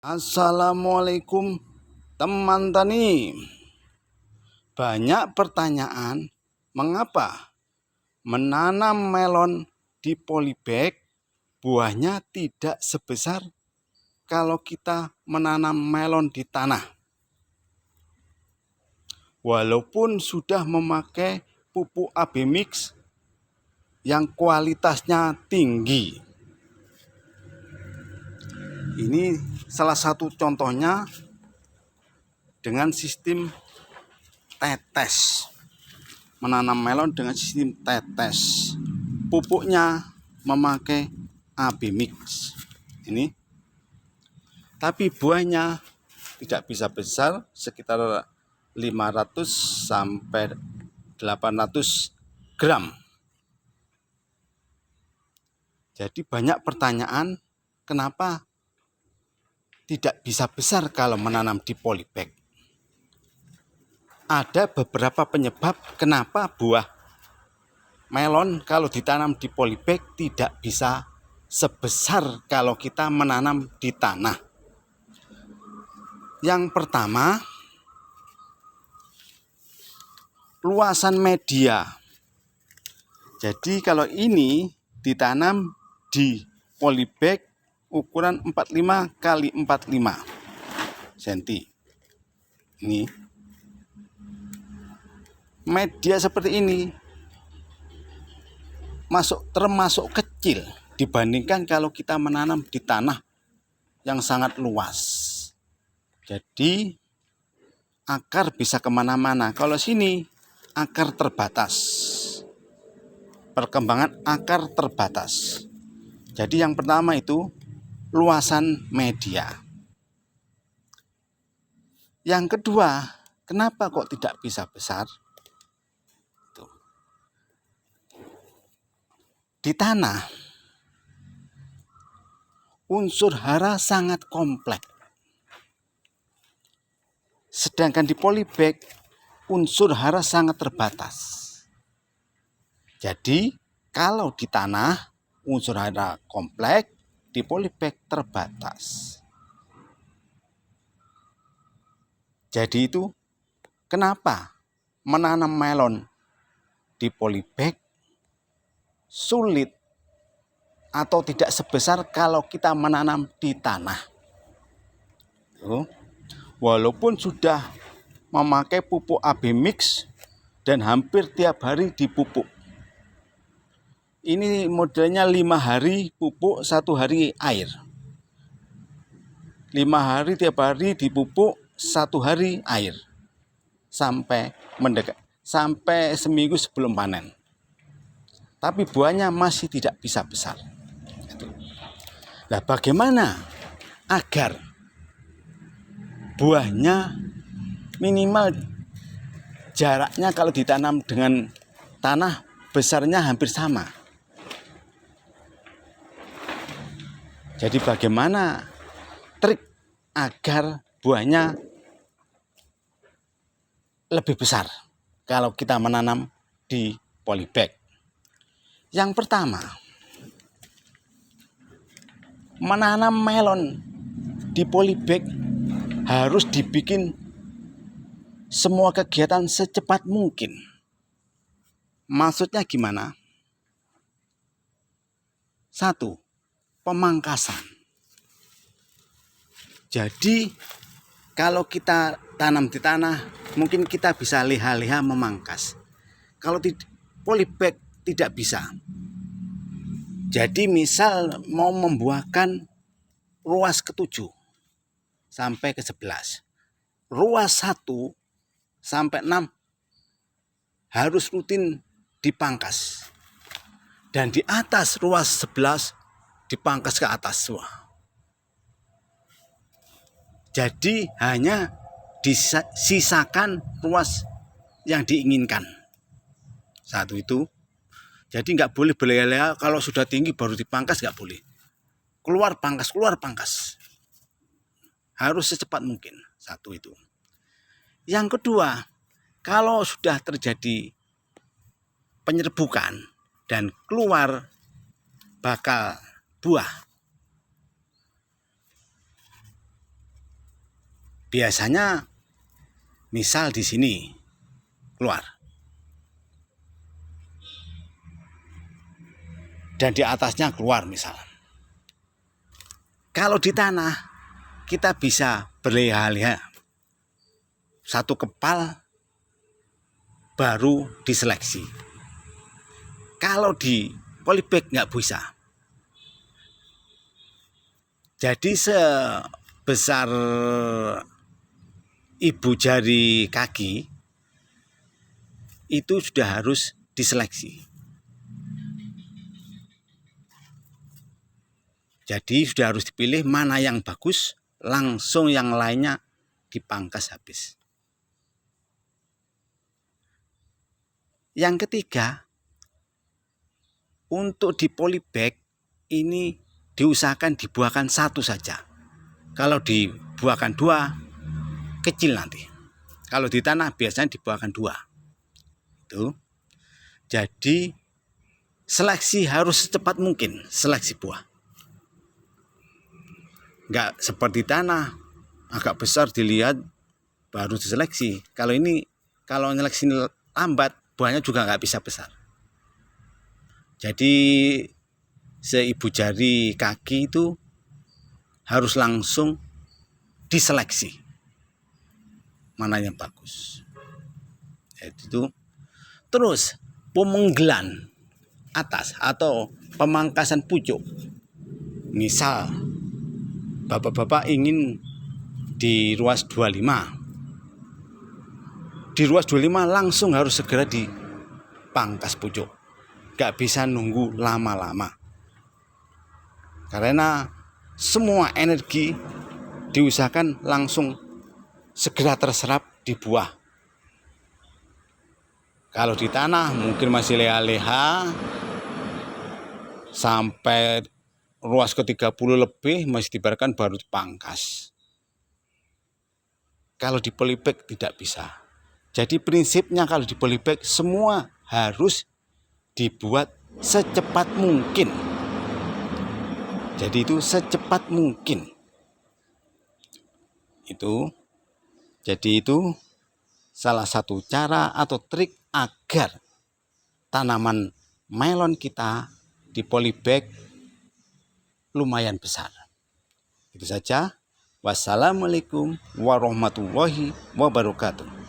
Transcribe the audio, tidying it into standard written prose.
Assalamualaikum teman tani. Banyak pertanyaan mengapa menanam melon di polybag buahnya tidak sebesar kalau kita menanam melon di tanah. Walaupun sudah memakai pupuk AB Mix yang kualitasnya tinggi. Ini salah satu contohnya dengan sistem tetes. Menanam melon dengan sistem tetes. Pupuknya memakai AB Mix. Ini. Tapi buahnya tidak bisa besar, sekitar 500 sampai 800 gram. Jadi banyak pertanyaan kenapa tidak bisa besar kalau menanam di polybag. Ada beberapa penyebab kenapa buah melon kalau ditanam di polybag tidak bisa sebesar kalau kita menanam di tanah. Yang pertama, luasan media. Jadi kalau ini ditanam di polybag ukuran 45 x 45 cm. Ini media seperti ini termasuk kecil dibandingkan kalau kita menanam di tanah yang sangat luas. Jadi akar bisa kemana-mana. Kalau sini akar terbatas, perkembangan akar terbatas. Jadi yang pertama itu luasan media. Yang kedua, kenapa kok tidak bisa besar? Di tanah, unsur hara sangat kompleks. Sedangkan di polybag, unsur hara sangat terbatas. Jadi, kalau di tanah, unsur hara kompleks, di polybag terbatas. Jadi itu, kenapa menanam melon di polybag sulit atau tidak sebesar kalau kita menanam di tanah. Walaupun sudah memakai pupuk AB Mix dan hampir tiap hari dipupuk. Ini modelnya 5 hari pupuk, 1 hari air. 5 hari tiap hari dipupuk, 1 hari air. Sampai seminggu sebelum panen. Tapi buahnya masih tidak bisa besar. Nah, bagaimana agar buahnya minimal jaraknya kalau ditanam dengan tanah besarnya hampir sama? Jadi bagaimana trik agar buahnya lebih besar kalau kita menanam di polybag? Yang pertama, menanam melon di polybag harus dibikin semua kegiatan secepat mungkin. Maksudnya gimana? 1. Pemangkasan. Jadi kalau kita tanam di tanah, mungkin kita bisa leha-leha memangkas. Kalau di polybag tidak bisa. Jadi misal mau membuahkan ruas ke-7 sampai ke-11. Ruas 1 sampai 6 harus rutin dipangkas. Dan di atas ruas 11 dipangkas ke atas. Jadi hanya disisakan ruas yang diinginkan. 1 itu. Jadi nggak boleh berleha-leha kalau sudah tinggi baru dipangkas, nggak boleh. Keluar pangkas. Harus secepat mungkin. 1 itu. Yang kedua, kalau sudah terjadi penyerbukan dan keluar bakal buah, biasanya misal di sini keluar dan di atasnya keluar misal. Kalau di tanah kita bisa berleha-leha, satu kepal baru diseleksi. Kalau di polybag nggak bisa. Jadi sebesar ibu jari kaki itu sudah harus diseleksi. Jadi sudah harus dipilih mana yang bagus, langsung yang lainnya dipangkas habis. Yang ketiga, untuk di polybag ini diusahakan dibuahkan satu saja. Kalau dibuahkan dua, kecil nanti. Kalau di tanah biasanya dibuahkan dua. Itu. Jadi seleksi harus secepat mungkin, seleksi buah. Enggak seperti tanah, agak besar dilihat baru diseleksi. Kalau ini, kalau seleksi lambat, buahnya juga nggak bisa besar. Jadi seibu jari kaki itu harus langsung diseleksi mana yang bagus. Itu. Terus pemenggelan atas atau pemangkasan pucuk. Misal bapak-bapak ingin di ruas 25. Di ruas 25 langsung harus segera dipangkas pucuk. Gak bisa nunggu lama-lama. Karena semua energi diusahakan langsung segera terserap di buah. Kalau di tanah mungkin masih leha-leha sampai ruas ke-30 lebih masih dibiarkan baru dipangkas. Kalau di polybag tidak bisa. Jadi prinsipnya kalau di polybag semua harus dibuat secepat mungkin. Jadi itu secepat mungkin. Jadi itu salah satu cara atau trik agar tanaman melon kita di polybag lumayan besar. Itu saja. Wassalamualaikum warahmatullahi wabarakatuh.